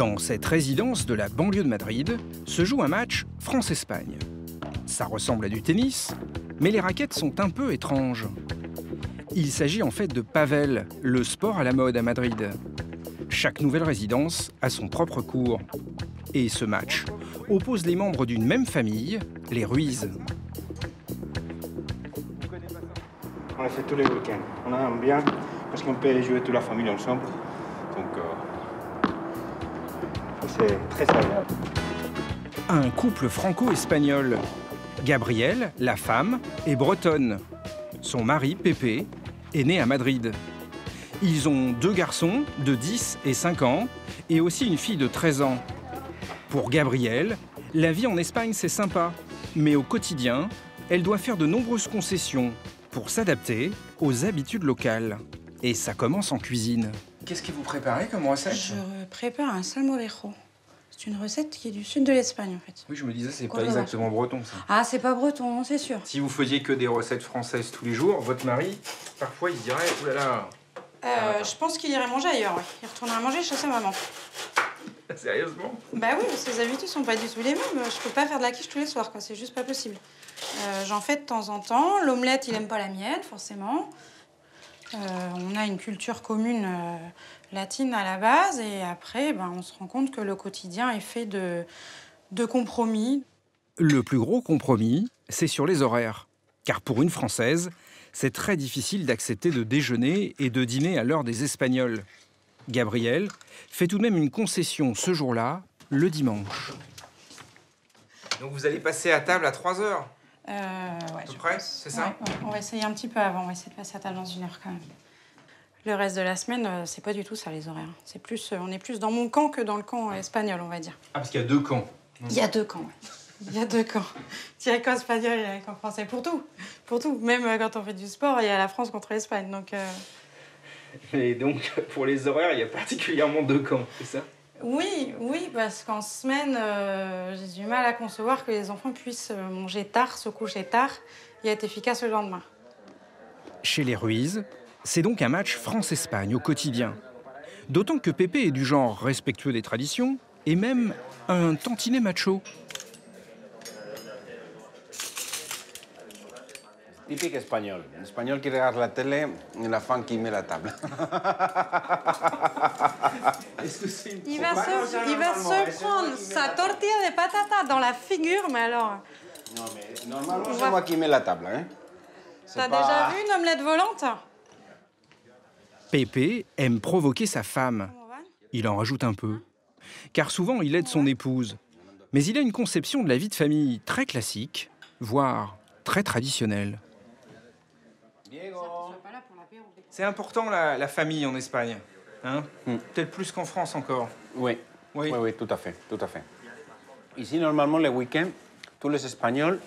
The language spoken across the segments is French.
Dans cette résidence de la banlieue de Madrid se joue un match France-Espagne. Ça ressemble à du tennis, mais les raquettes sont un peu étranges. Il s'agit en fait de Pavel, le sport à la mode à Madrid. Chaque nouvelle résidence a son propre cours. Et ce match oppose les membres d'une même famille, les Ruiz. On le fait tous les week-ends. On aime bien parce qu'on peut jouer toute la famille ensemble. Donc, c'est très agréable. Un couple franco-espagnol. Gabrielle, la femme, est bretonne. Son mari, Pepe, est né à Madrid. Ils ont 2 garçons de 10 et 5 ans et aussi une fille de 13 ans. Pour Gabrielle, la vie en Espagne, c'est sympa. Mais au quotidien, elle doit faire de nombreuses concessions pour s'adapter aux habitudes locales. Et ça commence en cuisine. Qu'est-ce que vous préparez comme recette? Je prépare un salmorejo. C'est une recette qui est du sud de l'Espagne, en fait. Oui, je me disais, c'est pas exactement breton, ça. Ah, c'est pas breton, c'est sûr. Si vous faisiez que des recettes françaises tous les jours, votre mari, parfois, il se dirait, oh là là. Je pense qu'il irait manger ailleurs, ouais. Il retournerait manger chez sa maman. Sérieusement? Bah oui, ses habitudes sont pas du tout les mêmes. Je peux pas faire de la quiche tous les soirs, quoi. C'est juste pas possible. J'en fais de temps en temps. L'omelette, il aime pas la mienne, forcément. On a une culture commune latine à la base. Et après, on se rend compte que le quotidien est fait de compromis. Le plus gros compromis, c'est sur les horaires. Car pour une Française, c'est très difficile d'accepter de déjeuner et de dîner à l'heure des Espagnols. Gabrielle fait tout de même une concession ce jour-là, le dimanche. Donc vous allez passer à table à 3 heures? Ouais. À peu près, c'est ça? Ouais, on va essayer un petit peu avant. On va essayer de passer à table dans 1 heure, quand même. Le reste de la semaine, c'est pas du tout ça, les horaires. C'est plus, on est plus dans mon camp que dans le camp espagnol, on va dire. Ah, parce qu'il y a 2 camps. Il y a 2 camps, ouais. Il y a 2 camps. Il y a le camp espagnol et le camp français. Pour tout. Pour tout. Même quand on fait du sport, il y a la France contre l'Espagne. Donc, Et donc, pour les horaires, il y a particulièrement 2 camps, c'est ça? Oui, parce qu'en semaine, j'ai du mal à concevoir que les enfants puissent manger tard, se coucher tard et être efficaces le lendemain. Chez les Ruiz, c'est donc un match France-Espagne au quotidien. D'autant que Pépé est du genre respectueux des traditions et même un tantinet macho. Typique espagnol. Espagnol qui regarde la télé et la femme qui met la table. Est-ce que c'est une Il va se prendre sa tortilla de patata dans la figure, mais alors... Non, mais normalement, c'est moi qui mets la table. Hein. T'as déjà vu une omelette volante? Pépé aime provoquer sa femme. Il en rajoute un peu. Car souvent, il aide son épouse. Mais il a une conception de la vie de famille très classique, voire très traditionnelle. C'est important, la famille en Espagne. Hein? Peut-être plus qu'en France encore. Oui. Oui, tout à fait, tout à fait. Ici, normalement, le week-end, tous les Espagnols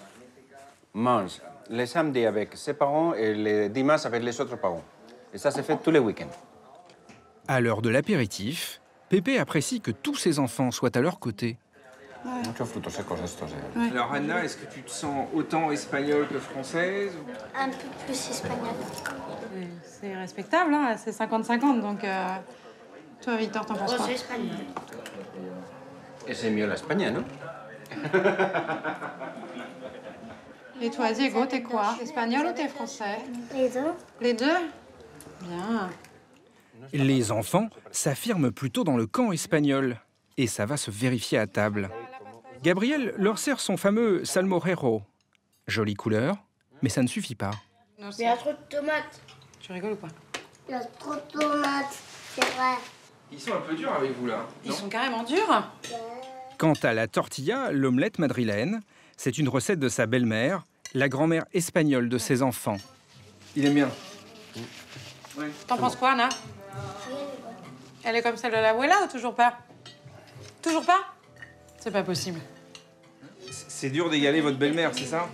mangent les samedis avec ses parents et les dimanches avec les autres parents. Et ça, c'est fait tous les week-ends. À l'heure de l'apéritif, Pépé apprécie que tous ses enfants soient à leur côté. Muchos frutos secos estos. Ouais. Alors Anna, est-ce que tu te sens autant espagnole que française? Un peu plus espagnol. C'est respectable, hein, c'est 50-50, donc... Toi, Victor, t'en penses quoi? C'est espagnol. Et c'est mieux l'Espagne, non? Et toi, Diego, t'es quoi? Espagnol ou t'es français? Les deux. Les deux? Bien. Les enfants s'affirment plutôt dans le camp espagnol. Et ça va se vérifier à table. Gabriel leur sert son fameux salmorejo. Jolie couleur, mais ça ne suffit pas. Mais il y a trop de tomates. Tu rigoles ou pas? Il y a trop de tomates, c'est vrai. Ils sont un peu durs avec vous, là. Ils sont carrément durs. Quant à la tortilla, l'omelette madrilène, c'est une recette de sa belle-mère, la grand-mère espagnole de ses enfants. Il aime bien. Ouais. T'en penses quoi, Anna? Elle est comme celle de l'abuela ou toujours pas? Toujours pas? C'est pas possible. C'est dur d'égaler votre belle-mère, c'est ça?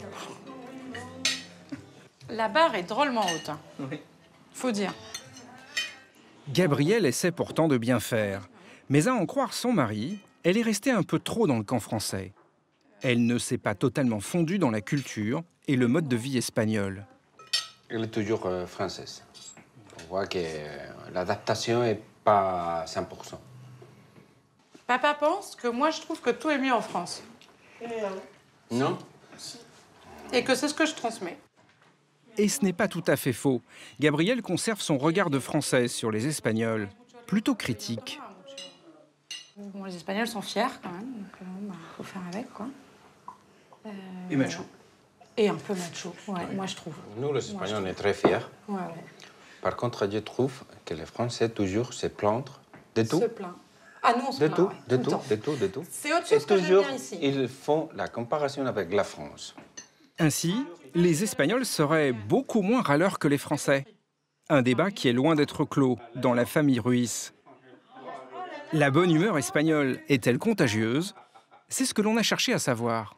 La barre est drôlement haute. Hein. Oui. Faut dire. Gabrielle essaie pourtant de bien faire. Mais à en croire son mari, elle est restée un peu trop dans le camp français. Elle ne s'est pas totalement fondue dans la culture et le mode de vie espagnol. Elle est toujours française. On voit que l'adaptation n'est pas 100%. Papa pense que moi, je trouve que tout est mieux en France. Non? Et que c'est ce que je transmets. Et ce n'est pas tout à fait faux. Gabrielle conserve son regard de française sur les Espagnols, plutôt critique. Bon, les Espagnols sont fiers quand même, donc faut faire avec, quoi. Et macho. Et un peu macho, ouais, moi je trouve. Nous, les Espagnols, on est très fiers. Ouais. Par contre, je trouve que les Français, toujours, se plaignent de tout. Se plaint. Ah, nous, on se De plaint, tout, ouais, de le tout, temps. de tout, de tout. C'est autre Et chose que j'aime toujours, bien ici. ils font la comparaison avec la France. Ainsi, les Espagnols seraient beaucoup moins râleurs que les Français. Un débat qui est loin d'être clos dans la famille Ruiz. La bonne humeur espagnole est-elle contagieuse? C'est ce que l'on a cherché à savoir.